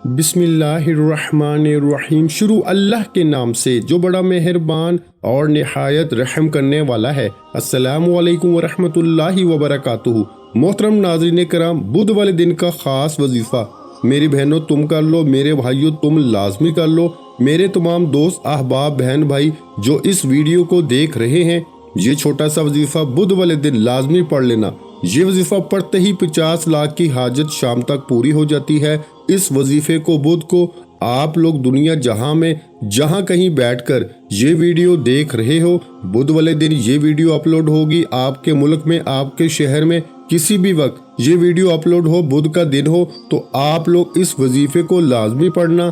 बिस्मिल्लाहिर्रहमानिर्रहीम। शुरू अल्लाह के नाम से जो बड़ा मेहरबान और निहायत रहम करने वाला है। अस्सलामु अलैकुम वरहमतुल्लाहि वबरकातुहू। मोहतरम नाज़रीन कराम, बुध वाले दिन का ख़ास वजीफ़ा मेरी बहनों तुम कर लो, मेरे भाइयों तुम लाजमी कर लो। मेरे तमाम दोस्त अहबाब बहन भाई जो इस वीडियो को देख रहे हैं, ये छोटा सा वजीफ़ा बुध वाले दिन लाजमी पढ़ लेना। ये वजीफ़ा पढ़ते ही 50 लाख की हाजत शाम तक पूरी हो जाती है। इस वजीफ़े को बुध को आप लोग दुनिया जहां में जहां कहीं बैठकर ये वीडियो देख रहे हो, बुध वाले दिन ये वीडियो अपलोड होगी। आपके मुल्क में, आपके शहर में किसी भी वक्त ये वीडियो अपलोड हो, बुध का दिन हो, तो आप लोग इस वजीफ़े को लाजमी पढ़ना।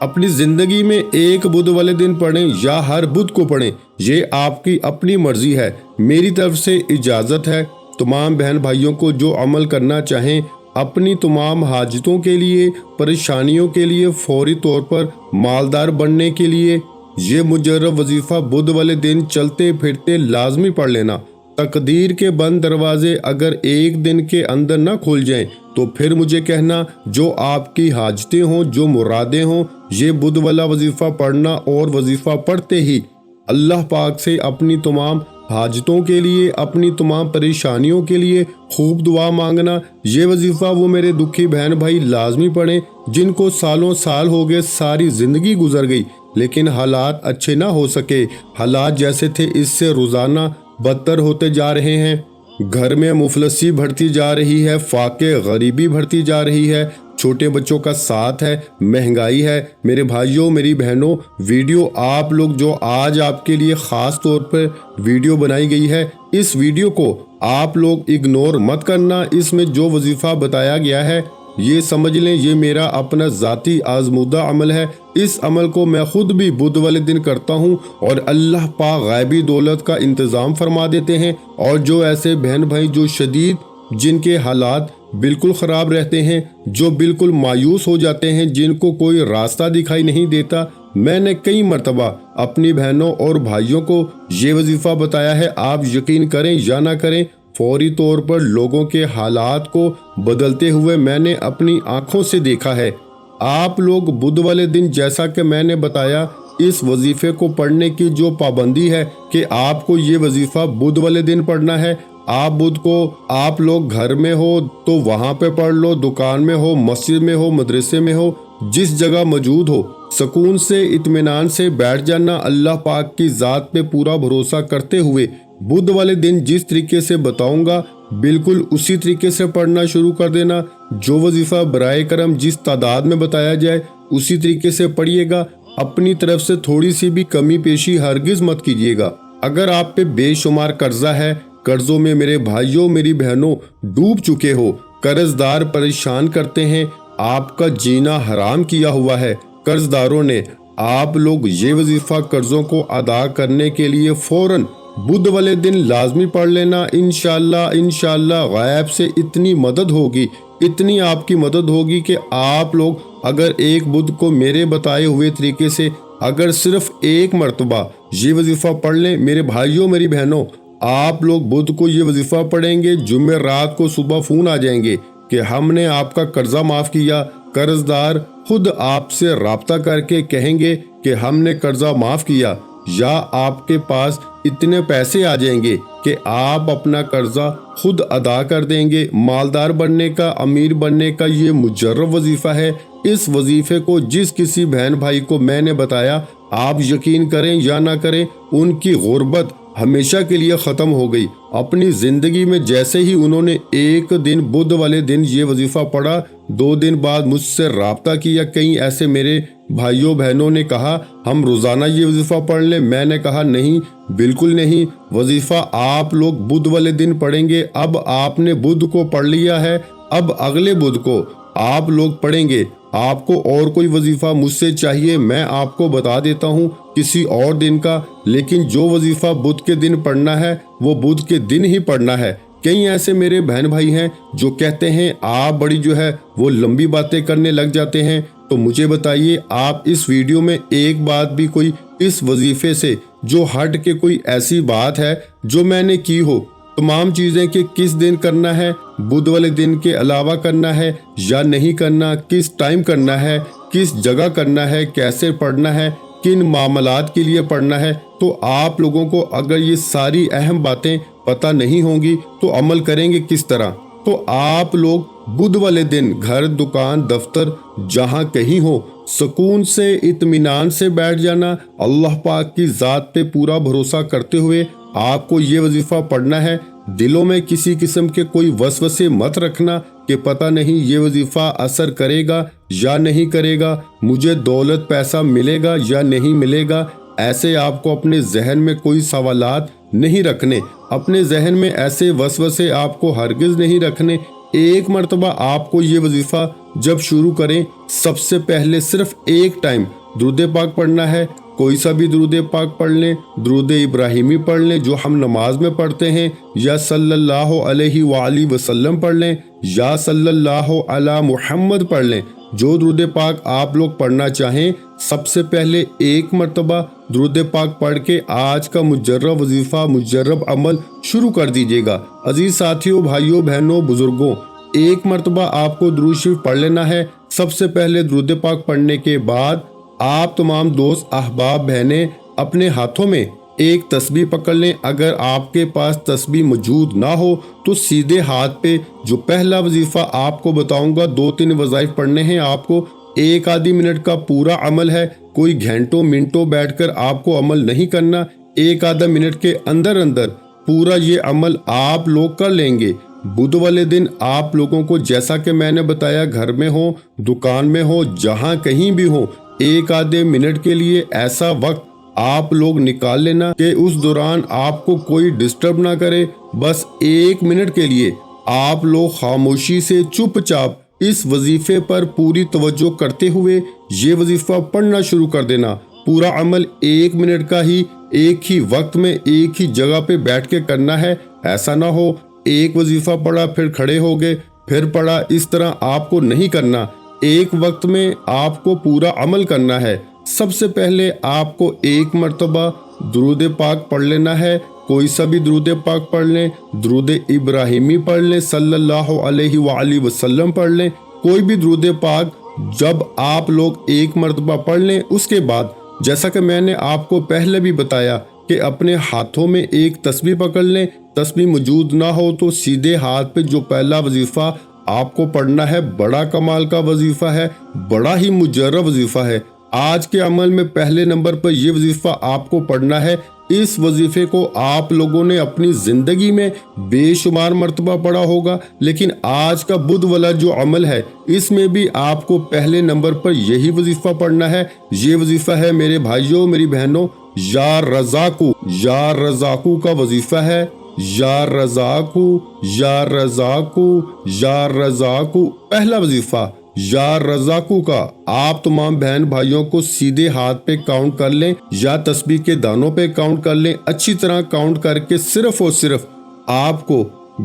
अपनी ज़िंदगी में एक बुध वाले दिन पढ़ें या हर बुध को पढ़ें, ये आपकी अपनी मर्जी है। मेरी तरफ से इजाज़त है। तमाम बहन भाइयों को जो अमल करना चाहें, अपनी तमाम हाजतों के लिए, परेशानियों के लिए, फौरी तौर पर मालदार बनने के लिए ये मुजर्रब वजीफ़ा बुध वाले दिन चलते फिरते लाजमी पढ़ लेना। तकदीर के बंद दरवाजे अगर एक दिन के अंदर ना खुल जाएं, तो फिर मुझे कहना। जो आपकी हाजतें हों, जो मुरादें हों, ये बुध वाला वजीफ़ा पढ़ना और वजीफ़ा पढ़ते ही अल्लाह पाक से अपनी तमाम हाजतों के लिए, अपनी तमाम परेशानियों के लिए खूब दुआ मांगना। ये वजीफ़ा वो मेरे दुखी बहन भाई लाजमी पढ़ें जिनको सालों साल हो गए, सारी ज़िंदगी गुजर गई, लेकिन हालात अच्छे ना हो सके। हालात जैसे थे इससे रोज़ाना बदतर होते जा रहे हैं। घर में मुफलसी बढ़ती जा रही है, फाके गरीबी बढ़ती जा रही है, छोटे बच्चों का साथ है, महंगाई है। मेरे भाइयों, मेरी बहनों, वीडियो आप लोग जो आज आपके लिए ख़ास तौर पर वीडियो बनाई गई है, इस वीडियो को आप लोग इग्नोर मत करना। इसमें जो वजीफ़ा बताया गया है ये समझ लें ये मेरा अपना ज़ाती आजमूदा अमल है। इस अमल को मैं खुद भी बुध वाले दिन करता हूँ और अल्लाह पाक गायबी दौलत का इंतज़ाम फरमा देते हैं। और जो ऐसे बहन भाई जो शदीद, जिनके हालात बिल्कुल ख़राब रहते हैं, जो बिल्कुल मायूस हो जाते हैं, जिनको कोई रास्ता दिखाई नहीं देता, मैंने कई मरतबा अपनी बहनों और भाइयों को ये वजीफ़ा बताया है। आप यकीन करें या ना करें, फौरी तौर पर लोगों के हालात को बदलते हुए मैंने अपनी आंखों से देखा है। आप लोग बुध वाले दिन, जैसा कि मैंने बताया, इस वजीफ़े को पढ़ने की जो पाबंदी है कि आपको ये वजीफ़ा बुध वाले दिन पढ़ना है। आप बुध को, आप लोग घर में हो तो वहाँ पे पढ़ लो, दुकान में हो, मस्जिद में हो, मदरसे में हो, जिस जगह मौजूद हो, सुकून से इत्मीनान से बैठ जाना। अल्लाह पाक की ज़ात पे पूरा भरोसा करते हुए बुध वाले दिन जिस तरीके से बताऊंगा बिल्कुल उसी तरीके से पढ़ना शुरू कर देना। जो वजीफ़ा बराए करम जिस तादाद में बताया जाए उसी तरीके से पढ़िएगा। अपनी तरफ से थोड़ी सी भी कमी पेशी हरगिज मत कीजिएगा। अगर आप पे बेशुमार कर्जा है, कर्जों में मेरे भाइयों मेरी बहनों डूब चुके हो, कर्जदार परेशान करते हैं, आपका जीना हराम किया हुआ है कर्जदारों ने, आप लोग ये वजीफ़ा कर्जों को अदा करने के लिए फौरन बुध वाले दिन लाजमी पढ़ लेना। इंशाअल्लाह गायब से इतनी मदद होगी, इतनी आपकी मदद होगी कि आप लोग अगर एक बुध को मेरे बताए हुए तरीके से अगर सिर्फ एक मरतबा ये वजीफ़ा पढ़ लें, मेरे भाइयों मेरी बहनों, आप लोग बुध को ये वजीफ़ा पढ़ेंगे, जुम्मे रात को सुबह फ़ोन आ जाएंगे कि हमने आपका कर्जा माफ़ किया। कर्जदार खुद आपसे राब्ता करके कहेंगे कि हमने कर्जा माफ़ किया, या आपके पास इतने पैसे आ जाएंगे कि आप अपना कर्जा खुद अदा कर देंगे। मालदार बनने का, अमीर बनने का ये मुजर्रब वजीफ़ा है। इस वजीफ़े को जिस किसी बहन भाई को मैंने बताया, आप यकीन करें या ना करें, उनकी गुर्बत हमेशा के लिए ख़त्म हो गई। अपनी ज़िंदगी में जैसे ही उन्होंने एक दिन बुध वाले दिन ये वजीफ़ा पढ़ा, 2 दिन बाद मुझसे राब्ता किया। कई ऐसे मेरे भाइयों बहनों ने कहा हम रोज़ाना ये वजीफ़ा पढ़ लें। मैंने कहा नहीं, बिल्कुल नहीं। वजीफ़ा आप लोग बुध वाले दिन पढ़ेंगे। अब आपने बुध को पढ़ लिया है, अब अगले बुध को आप लोग पढ़ेंगे। आपको और कोई वजीफ़ा मुझसे चाहिए, मैं आपको बता देता हूँ किसी और दिन का, लेकिन जो वजीफ़ा बुध के दिन पढ़ना है वो बुध के दिन ही पढ़ना है। कई ऐसे मेरे बहन भाई हैं जो कहते हैं आप बड़ी जो है वो लंबी बातें करने लग जाते हैं। तो मुझे बताइए, आप इस वीडियो में एक बात भी कोई इस वजीफ़े से जो हट के कोई ऐसी बात है जो मैंने की हो, तमाम चीज़ें कि किस दिन करना है, बुध वाले दिन के अलावा करना है या नहीं करना, किस टाइम करना है, کس جگہ کرنا ہے، کیسے پڑھنا ہے، کن معاملات کے لیے پڑھنا ہے، تو آپ لوگوں کو اگر یہ ساری اہم باتیں پتہ نہیں ہوں گی تو عمل کریں گے کس طرح؟ تو آپ لوگ بدھ والے دن گھر، دکان، دفتر، جہاں کہیں ہو، سکون سے، اطمینان سے بیٹھ جانا، اللہ پاک کی ذات پہ پورا بھروسہ کرتے ہوئے آپ کو یہ وظیفہ پڑھنا ہے۔ دلوں میں کسی قسم کے کوئی وسوسے مت رکھنا کہ پتہ نہیں یہ وظیفہ اثر کرے گا یا نہیں کرے گا، مجھے دولت پیسہ ملے گا یا نہیں ملے گا۔ ایسے آپ کو اپنے ذہن میں کوئی سوالات نہیں رکھنے، اپنے ذہن میں ایسے وسوسے آپ کو ہرگز نہیں رکھنے۔ ایک مرتبہ آپ کو یہ وظیفہ جب شروع کریں، سب سے پہلے صرف ایک ٹائم درود پاک پڑھنا ہے۔ کوئی سا بھی درود پاک پڑھ لیں، درود ابراہیمی پڑھ لیں جو ہم نماز میں پڑھتے ہیں، یا صلی اللہ علیہ وآلہ وسلم پڑھ لیں، یا صلی اللہ علی محمد پڑھ لیں، جو درود پاک آپ لوگ پڑھنا چاہیں۔ سب سے پہلے ایک مرتبہ درود پاک پڑھ کے آج کا مجرب وظیفہ، مجرب عمل شروع کر دیجیے گا۔ عزیز ساتھیوں، بھائیوں، بہنوں، بزرگوں، ایک مرتبہ آپ کو درود شریف پڑھ لینا ہے۔ سب سے پہلے درود پاک پڑھنے کے بعد آپ تمام دوست، احباب، بہنیں اپنے ہاتھوں میں ایک تسبیح پکڑ لیں۔ اگر آپ کے پاس تسبیح موجود نہ ہو تو سیدھے ہاتھ پہ جو پہلا وظیفہ آپ کو بتاؤں گا، 2-3 وظائف پڑھنے ہیں آپ کو، 1 منٹ کا پورا عمل ہے، کوئی گھنٹوں منٹوں بیٹھ کر آپ کو عمل نہیں کرنا، 1 منٹ کے اندر اندر پورا یہ عمل آپ لوگ کر لیں گے۔ بدھ والے دن آپ لوگوں کو جیسا کہ میں نے بتایا، گھر میں ہو، دکان میں ہو، جہاں کہیں بھی ہو، 1 منٹ کے لیے ایسا وقت آپ لوگ نکال لینا کہ اس دوران آپ کو کوئی ڈسٹرب نہ کرے۔ بس 1 منٹ کے لیے آپ لوگ خاموشی سے چپ چاپ اس وظیفے پر پوری توجہ کرتے ہوئے یہ وظیفہ پڑھنا شروع کر دینا۔ پورا عمل 1 منٹ کا ہی، ایک ہی وقت میں، ایک ہی جگہ پہ بیٹھ کے کرنا ہے۔ ایسا نہ ہو ایک وظیفہ پڑھا پھر کھڑے ہو گئے پھر پڑھا، اس طرح آپ کو نہیں کرنا۔ ایک وقت میں آپ کو پورا عمل کرنا ہے۔ سب سے پہلے آپ کو 1 مرتبہ درود پاک پڑھ لینا ہے۔ کوئی سا بھی درود پاک پڑھ لیں، درود ابراہیمی پڑھ لیں، صلی اللہ علیہ وآلہ وسلم پڑھ لیں، کوئی بھی درود پاک جب آپ لوگ 1 مرتبہ پڑھ لیں، اس کے بعد جیسا کہ میں نے آپ کو پہلے بھی بتایا کہ اپنے ہاتھوں میں ایک تسبیح پکڑ لیں۔ تسبیح موجود نہ ہو تو سیدھے ہاتھ پہ جو پہلا وظیفہ آپ کو پڑھنا ہے، بڑا کمال کا وظیفہ ہے، بڑا ہی مجرب وظیفہ ہے۔ آج کے عمل میں پہلے نمبر پر یہ وظیفہ آپ کو پڑھنا ہے۔ اس وظیفے کو آپ لوگوں نے اپنی زندگی میں بے شمار مرتبہ پڑھا ہوگا، لیکن آج کا بدھ والا جو عمل ہے، اس میں بھی آپ کو پہلے نمبر پر یہی وظیفہ پڑھنا ہے۔ یہ وظیفہ ہے میرے بھائیوں، میری بہنوں، یا رزاقو، یا رزاقو کا وظیفہ ہے۔ یا رزاقو، یا رزاقو، یا رزاقو، پہلا وظیفہ یا رزاقو کا آپ تمام بہن بھائیوں کو سیدھے ہاتھ پہ کاؤنٹ کر لیں یا تسبیح کے دانوں پہ کاؤنٹ کر لیں، اچھی طرح کاؤنٹ کر کے صرف اور صرف آپ کو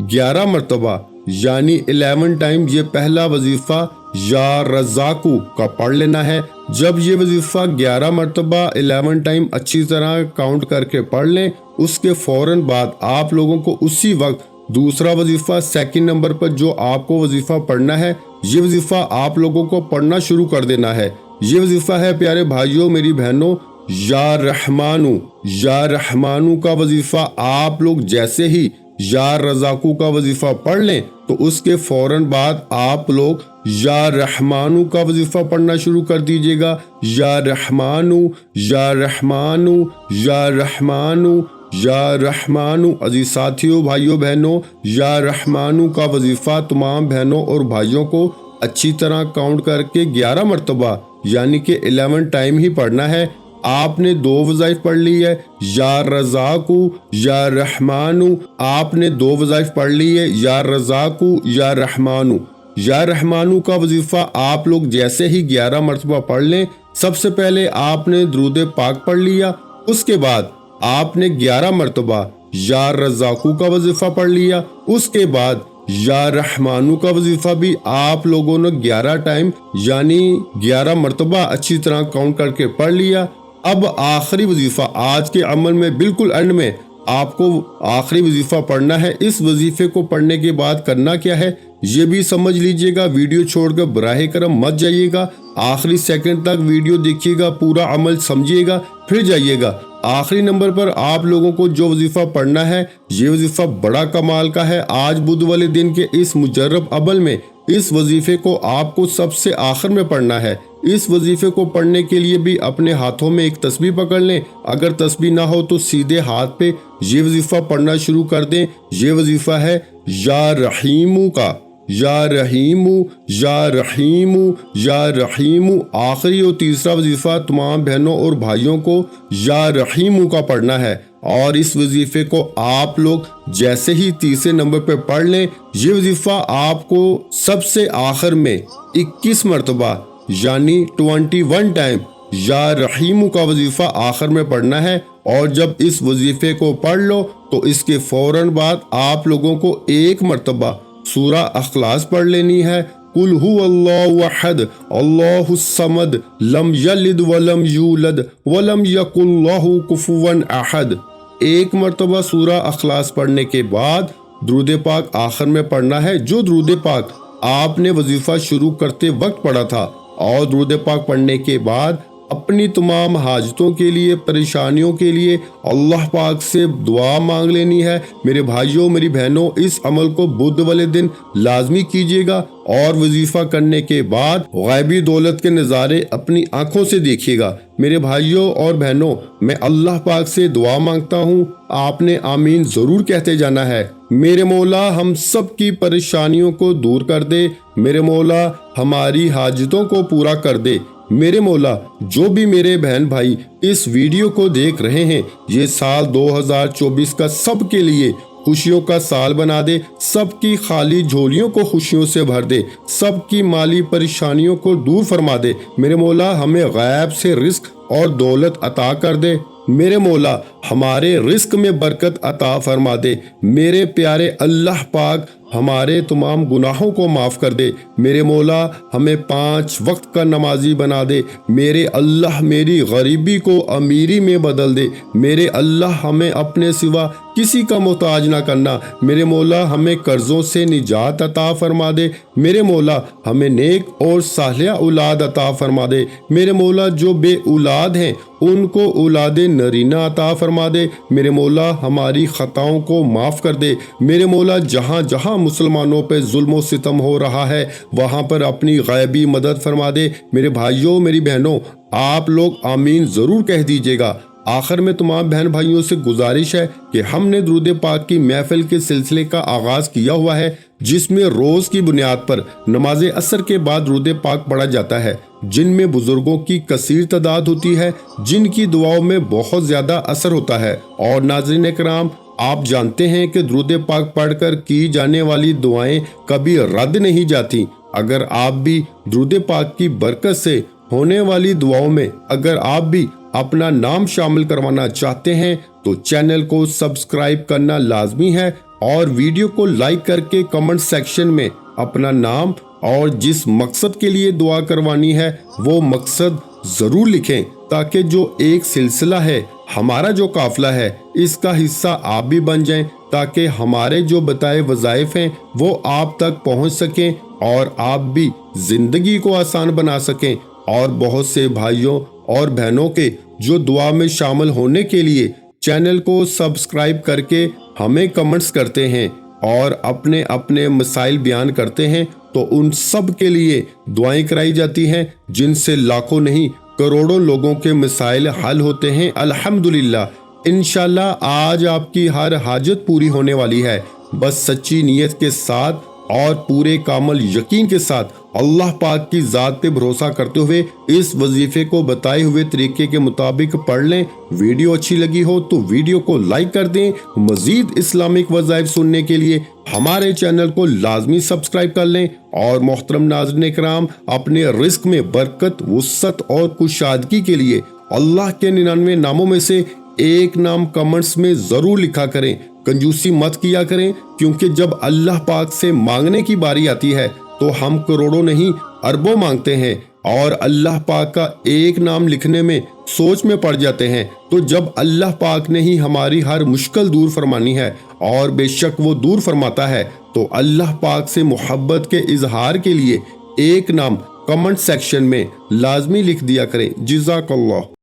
11 مرتبہ یعنی 11 ٹائم یہ پہلا وظیفہ یا رزاقو کا پڑھ لینا ہے۔ جب یہ وظیفہ 11 مرتبہ 11 ٹائم اچھی طرح کاؤنٹ کر کے پڑھ لیں، اس کے فوراً بعد آپ لوگوں کو اسی وقت دوسرا وظیفہ 2 نمبر پر جو آپ کو وظیفہ پڑھنا ہے، یہ وظیفہ آپ لوگوں کو پڑھنا شروع کر دینا ہے۔ یہ وظیفہ ہے پیارے بھائیوں، میری بہنوں، یا رحمانو، یا رحمانو کا وظیفہ آپ لوگ جیسے ہی یا رزاقو کا وظیفہ پڑھ لیں تو اس کے فوراً بعد آپ لوگ یا رحمانو کا وظیفہ پڑھنا شروع کر دیجیے گا۔ یا رحمانو، یا رحمانو، یا رحمانو، یا رحمانو۔ عزیز ساتھیوں، بھائیوں، بہنوں، یا رحمانو کا وظیفہ تمام بہنوں اور بھائیوں کو اچھی طرح کاؤنٹ کر کے 11 مرتبہ یعنی کہ 11 ٹائم ہی پڑھنا ہے۔ آپ نے 2 وظائف پڑھ لی ہے، یا رزاقو، یا رحمانو، آپ نے 2 وظائف پڑھ لی ہے، یا رزاقو، یا رحمانو۔ یا رحمانو کا وظیفہ آپ لوگ جیسے ہی 11 مرتبہ پڑھ لیں، سب سے پہلے آپ نے درود پاک پڑھ لیا، اس کے بعد آپ نے 11 مرتبہ یا رزاقو کا وظیفہ پڑھ لیا، اس کے بعد یا رحمانو کا وظیفہ بھی آپ لوگوں نے 11 ٹائم یعنی 11 مرتبہ اچھی طرح کاؤنٹ کر کے پڑھ لیا۔ اب آخری وظیفہ آج کے عمل میں بالکل اینڈ میں آپ کو آخری وظیفہ پڑھنا ہے۔ اس وظیفے کو پڑھنے کے بعد کرنا کیا ہے ये भी समझ लीजिएगा, वीडियो छोड़कर बराह करम मत जाइएगा, आखिरी सेकंड तक वीडियो देखिएगा, पूरा अमल समझिएगा, फिर जाइएगा। आखिरी नंबर पर आप लोगों को जो वजीफा पढ़ना है, ये वजीफा बड़ा कमाल का है। आज बुध वाले दिन के इस मुजर्रब अमल में इस वजीफे को आपको सबसे आखिर में पढ़ना है। इस वजीफे को पढ़ने के लिए भी अपने हाथों में एक तस्बीह पकड़ लें, अगर तस्बीह ना हो तो सीधे हाथ पे ये वजीफा पढ़ना शुरू कर दें। ये वजीफा है या रहीमू का, या रहीमू, या रहीमू, या रहीमू। आखिरी और तीसरा वजीफा तमाम बहनों और भाइयों को या रहीमू का पढ़ना है। और इस वजीफे को आप लोग जैसे ही तीसरे नंबर पे पढ़ लें, ये वजीफा आपको सबसे आखिर में 21 मरतबा यानी 21 टाइम या रहीमू का वजीफा आखिर में पढ़ना है। और जब इस वजीफे को पढ़ लो तो इसके फौरन बाद आप लोगों को एक मरतबा सूरा अखलास पढ़ लेनी है। कुल हु अल्लाहु अहद अल्लाहुस समद लम यलिद वलम यूलद वलम यकुल लहु कुफुवन अहद। एक मरतबा सूरा अखलास पढ़ने के बाद दुरूद पाक आखिर में पढ़ना है, जो दुरूद पाक आपने वजीफा शुरू करते वक्त पढ़ा था। और दुरूद पाक पढ़ने के बाद अपनी तमाम हाजतों के लिए, परेशानियों के लिए अल्लाह पाक से दुआ मांग लेनी है। मेरे भाइयों, मेरी बहनों, इस अमल को बुध वाले दिन लाजमी कीजिएगा। और वजीफा करने के बाद गैबी दौलत के नज़ारे अपनी आंखों से देखिएगा। मेरे भाइयों और बहनों, मैं अल्लाह पाक से दुआ मांगता हूँ, आपने आमीन ज़रूर कहते जाना है। मेरे मौला हम सब की परेशानियों को दूर कर दे, मेरे मौला हमारी हाजतों को पूरा कर दे। मेरे मौला जो भी मेरे बहन भाई इस वीडियो को देख रहे हैं, ये साल 2024 का सबके लिए खुशियों का साल बना दे, सबकी खाली झोलियों को खुशियों से भर दे, सबकी माली परेशानियों को दूर फरमा दे। मेरे मौला हमें गैब से रिस्क और दौलत अता कर दे। मेरे मौला हमारे रिस्क में बरकत अता फरमा दे। मेरे प्यारे अल्लाह पाक हमारे तमाम गुनाहों को माफ़ कर दे। मेरे मौला हमें 5 वक्त का नमाजी बना दे। मेरे अल्लाह मेरी गरीबी को अमीरी में बदल दे। मेरे अल्लाह हमें अपने सिवा किसी का मोहताज ना करना। मेरे मौला हमें कर्जों से निजात अता फरमा दे। मेरे मौला हमें नेक और सालिहा औलाद अता फरमा दे। मेरे मौला जो बे औलाद हैं उनको औलादे नरीना अता फरमा दे। मेरे मौला हमारी खताओं को माफ़ कर दे। मेरे मौला जहाँ जहाँ मुसलमानों पे जुल्म व सितम हो रहा है वहाँ पर अपनी गैबी मदद फरमा दे। मेरे भाइयों, मेरी बहनों, आप लोग आमीन ज़रूर कह दीजिएगा। आखिर में तमाम बहन भाइयों से गुजारिश है कि हमने दुरूद पाक की महफिल के सिलसिले का आगाज़ किया हुआ है, जिसमें रोज़ की बुनियाद पर नमाज असर के बाद दुरूद पाक पढ़ा जाता है, जिनमें बुजुर्गों की कसीर तादाद होती है, जिनकी दुआओं में बहुत ज़्यादा असर होता है। और नाज़रीन कराम, आप जानते हैं कि दुरूद पाक पढ़कर की जाने वाली दुआएं कभी रद्द नहीं जाती। अगर आप भी दुरूद पाक की बरकत से होने वाली दुआओं में अगर आप भी अपना नाम शामिल करवाना चाहते हैं तो चैनल को सब्सक्राइब करना लाजमी है। और वीडियो को लाइक करके कमेंट सेक्शन में अपना नाम और जिस मकसद के लिए दुआ करवानी है वो मकसद ज़रूर लिखें, ताकि जो एक सिलसिला है, हमारा जो काफिला है, इसका हिस्सा आप भी बन जाएं, ताकि हमारे जो बताए वज़ाइफ हैं वो आप तक पहुंच सकें और आप भी ज़िंदगी को आसान बना सकें। और बहुत से भाइयों और बहनों के जो दुआ में शामिल होने के लिए चैनल को सब्सक्राइब करके हमें कमेंट्स करते हैं और अपने अपने मसाइल बयान करते हैं, तो उन सब के लिए दुआएं कराई जाती हैं, जिनसे लाखों नहीं करोड़ों लोगों के मसाइल हल होते हैं। अल्हम्दुलिल्लाह। इंशाल्लाह आज आपकी हर हाजत पूरी होने वाली है। बस सच्ची नीयत के साथ और पूरे कामल यकीन के साथ अल्लाह पाक की ज़ात पे भरोसा करते हुए इस वजीफे को बताए हुए तरीके के मुताबिक पढ़ लें। वीडियो अच्छी लगी हो तो वीडियो को लाइक कर दें। मजीद इस्लामिक वज़ाइफ सुनने के लिए हमारे चैनल को लाजमी सब्सक्राइब कर लें। और मोहतरम नाज़रीन कराम, अपने रिस्क में बरकत, वुसअत और कुशादगी के लिए अल्लाह के 99 नामों में से एक नाम कमेंट्स में ज़रूर लिखा करें। कंजूसी मत किया करें, क्योंकि जब अल्लाह पाक से मांगने की बारी आती है तो हम करोड़ों नहीं अरबों मांगते हैं और अल्लाह पाक का एक नाम लिखने में सोच में पड़ जाते हैं। तो जब अल्लाह पाक ने ही हमारी हर मुश्किल दूर फरमानी है اور بے شک وہ دور فرماتا ہے۔ تو اللہ پاک سے محبت کے اظہار کے لیے ایک نام کمنٹ سیکشن میں لازمی لکھ دیا کریں۔ جزاک اللہ۔